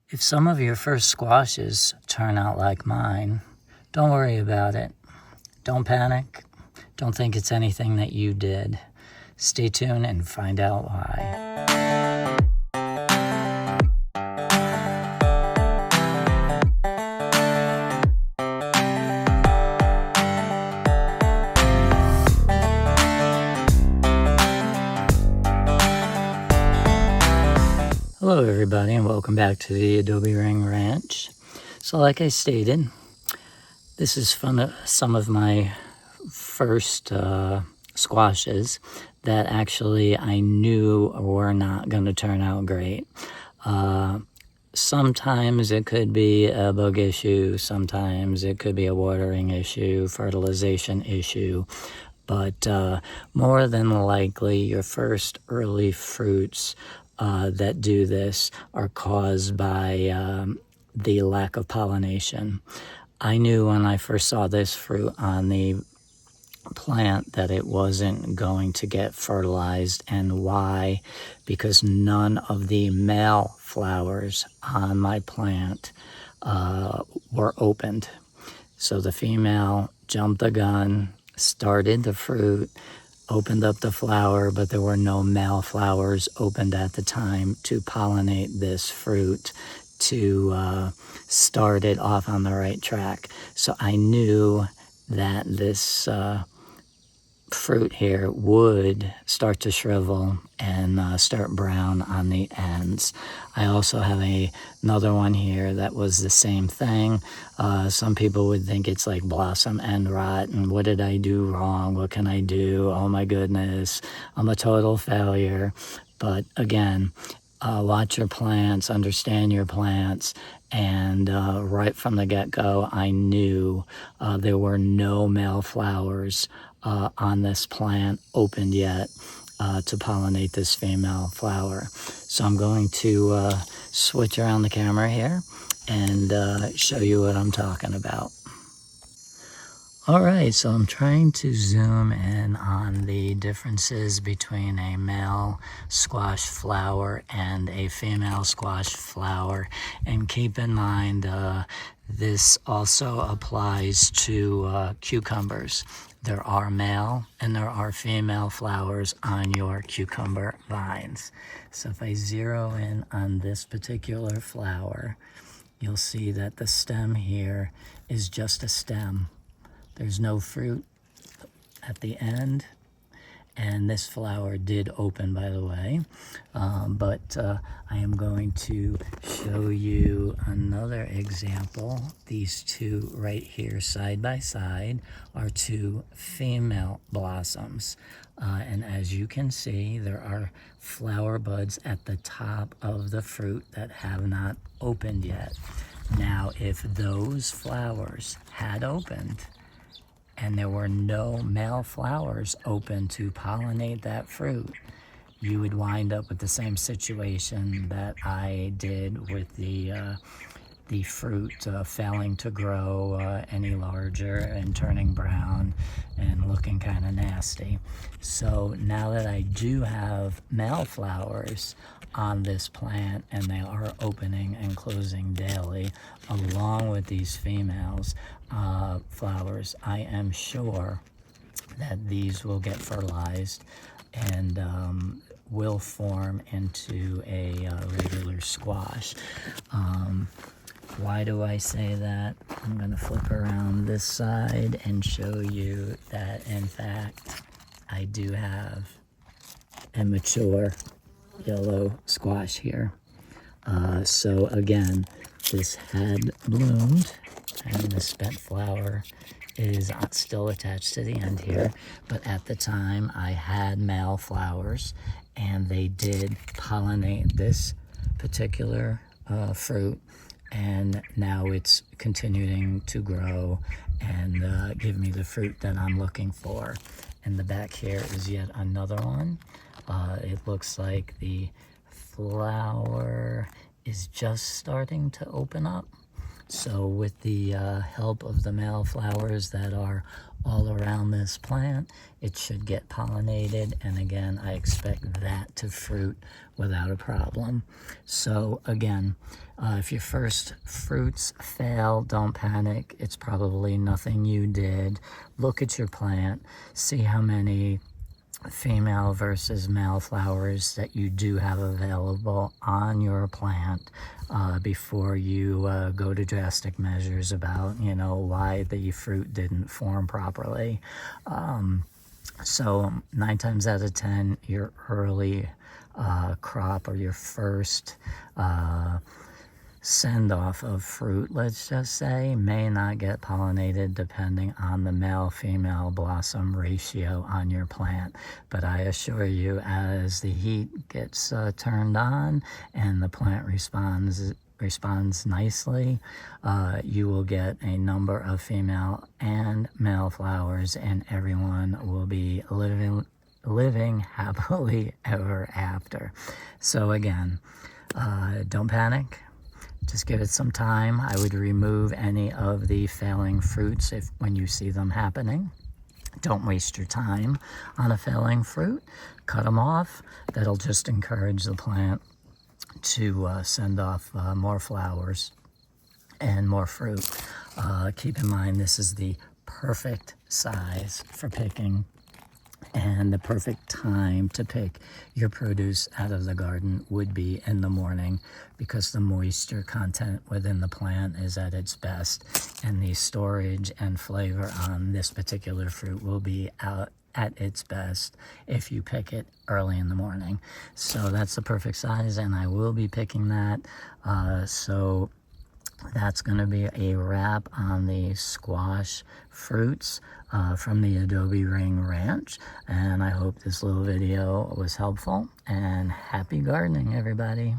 If some of your first squashes turn out like mine, don't worry about it. Don't panic. Don't think it's anything that you did. Stay tuned and find out why. Hello everybody and welcome back to the Adobe Ring Ranch. So like I stated, this is some of my first squashes that actually I knew were not going to turn out great. Sometimes it could be a bug issue, sometimes it could be a watering issue, fertilization issue, but more than likely your first early fruits that do this are caused by the lack of pollination. I knew when I first saw this fruit on the plant that it wasn't going to get fertilized. And why? Because none of the male flowers on my plant were opened. So the female jumped the gun, started the fruit, opened up the flower, but there were no male flowers opened at the time to pollinate this fruit to start it off on the right track. So I knew that this fruit here would start to shrivel and start brown on the ends. I also have another one here that was the same thing. Some people would think it's like blossom end rot and what did I do wrong? What can I do? Oh my goodness, I'm a total failure. But again, watch your plants, understand your plants, and right from the get-go, I knew there were no male flowers on this plant opened yet to pollinate this female flower. So I'm going to switch around the camera here and show you what I'm talking about. Alright, so I'm trying to zoom in on the differences between a male squash flower and a female squash flower. And keep in mind, this also applies to cucumbers. There are male and there are female flowers on your cucumber vines. So if I zero in on this particular flower, you'll see that the stem here is just a stem. There's no fruit at the end, and this flower did open, by the way, but I am going to show you another example. These two right here side by side are two female blossoms, and as you can see, there are flower buds at the top of the fruit that have not opened yet. Now, if those flowers had opened, and there were no male flowers open to pollinate that fruit, you would wind up with the same situation that I did with the fruit failing to grow any larger and turning brown and looking kind of nasty. So now that I do have male flowers on this plant and they are opening and closing daily along with these females flowers, I am sure that these will get fertilized and will form into a regular squash. Why do I say that? I'm going to flip around this side and show you that in fact I do have a mature yellow squash here. So again, this had bloomed and the spent flower is still attached to the end here, but at the time I had male flowers and they did pollinate this particular fruit, and now it's continuing to grow and give me the fruit that I'm looking for. And the back here is yet another one. It looks like the flower is just starting to open up. So with the help of the male flowers that are all around this plant, it should get pollinated, and again, I expect that to fruit without a problem. So again, if your first fruits fail, don't panic. It's probably nothing you did. Look at your plant, see how many female versus male flowers that you do have available on your plant before you go to drastic measures about, why the fruit didn't form properly. So 9 times out of 10, your early crop or your first send off of fruit, let's just say, may not get pollinated depending on the male-female blossom ratio on your plant. But I assure you, as the heat gets turned on and the plant responds nicely, you will get a number of female and male flowers, and everyone will be living happily ever after. So again, don't panic. Just give it some time. I would remove any of the failing fruits when you see them happening. Don't waste your time on a failing fruit. Cut them off. That'll just encourage the plant to send off more flowers and more fruit. Keep in mind, this is the perfect size for picking and the perfect time to pick your produce out of the garden would be in the morning, because the moisture content within the plant is at its best, and the storage and flavor on this particular fruit will be out at its best if you pick it early in the morning. So that's the perfect size, and I will be picking that. So that's going to be a wrap on the squash fruits from the Adobe Ring Ranch. And I hope this little video was helpful, and happy gardening, everybody.